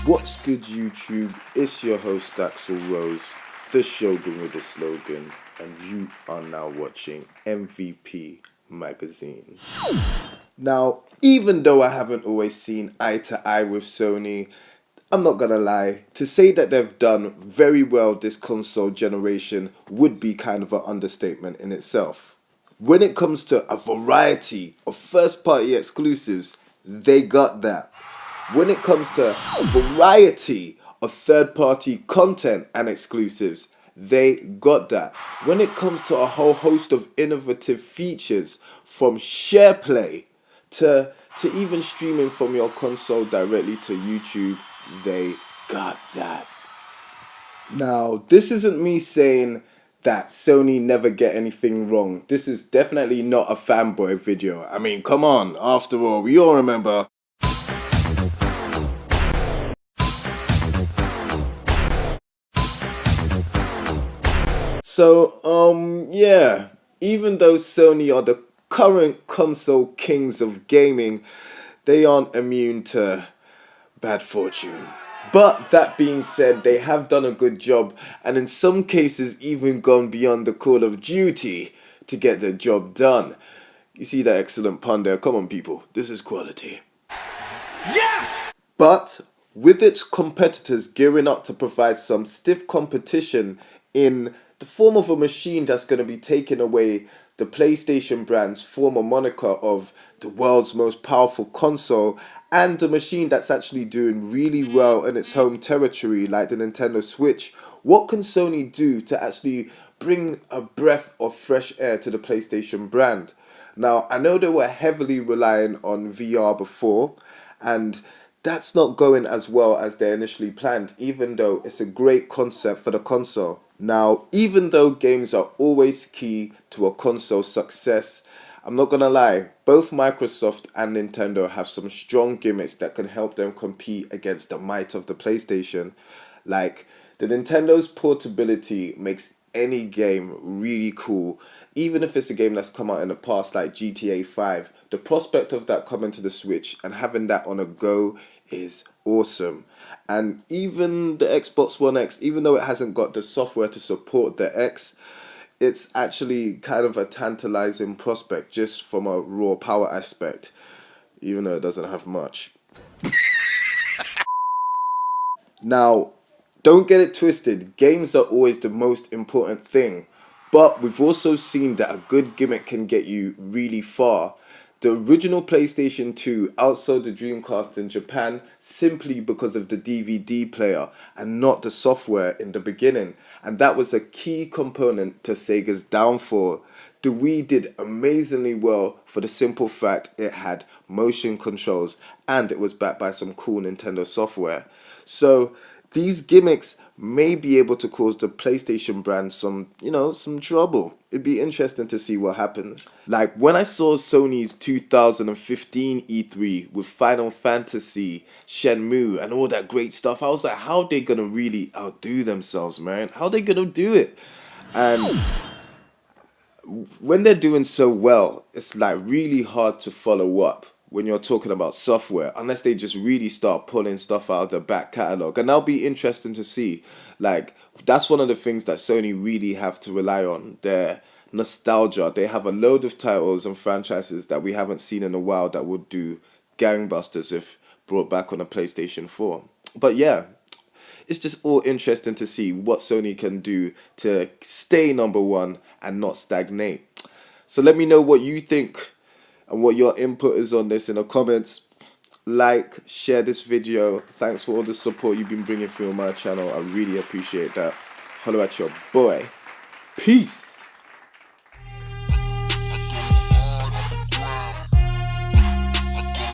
What's good, YouTube? It's your host Axel Rose, the Shogun with the slogan, and you are now watching MVP Magazine. Now, even though I haven't always seen eye to eye with Sony, I'm not gonna lie, to say that they've done very well this console generation would be kind of an understatement in itself. When it comes to a variety of first party exclusives, they got that. When it comes to a variety of third party content and exclusives, they got that. When it comes to a whole host of innovative features, from share play to even streaming from your console directly to YouTube, they got that. Now, this isn't me saying that Sony never get anything wrong. This is definitely not a fanboy video. I mean, come on, after all, we all remember. So, yeah, even though Sony are the current console kings of gaming, they aren't immune to bad fortune. But that being said, they have done a good job, and in some cases even gone beyond the call of duty to get the job done. You see that excellent pun there? Come on, people, this is quality. Yes! But with its competitors gearing up to provide some stiff competition in the form of a machine that's going to be taking away the PlayStation brand's former moniker of the world's most powerful console, and a machine that's actually doing really well in its home territory like the Nintendo Switch, what can Sony do to actually bring a breath of fresh air to the PlayStation brand? Now, I know they were heavily relying on VR before, and that's not going as well as they initially planned, even though it's a great concept for the console. Now, even though games are always key to a console's success, I'm not gonna lie, both Microsoft and Nintendo have some strong gimmicks that can help them compete against the might of the PlayStation. Like, the Nintendo's portability makes any game really cool, even if it's a game that's come out in the past like GTA 5. The prospect of that coming to the Switch and having that on a go is awesome. And even the Xbox One X, even though it hasn't got the software to support the X, it's actually kind of a tantalizing prospect just from a raw power aspect, even though it doesn't have much. Now, don't get it twisted, games are always the most important thing, but we've also seen that a good gimmick can get you really far. The original PlayStation 2 outsold the Dreamcast in Japan simply because of the DVD player and not the software in the beginning, and that was a key component to Sega's downfall. The Wii did amazingly well for the simple fact it had motion controls and it was backed by some cool Nintendo software. So these gimmicks may be able to cause the PlayStation brand some trouble. It'd be interesting to see what happens. Like when I saw Sony's 2015 E3 with Final Fantasy, Shenmue, and all that great stuff, I was like, how are they gonna really outdo themselves, man? How are they gonna do it? And when they're doing so well, it's like really hard to follow up when you're talking about software, unless they just really start pulling stuff out of the back catalog. And that'll be interesting to see. Like, that's one of the things that Sony really have to rely on, their nostalgia. They have a load of titles and franchises that we haven't seen in a while that would do gangbusters if brought back on a PlayStation 4. But yeah, it's just all interesting to see what Sony can do to stay number one and not stagnate. So let me know what you think and what your input is on this in the comments. Like, share this video. Thanks for all the support you've been bringing through my channel. I really appreciate that. Holler at your boy. Peace.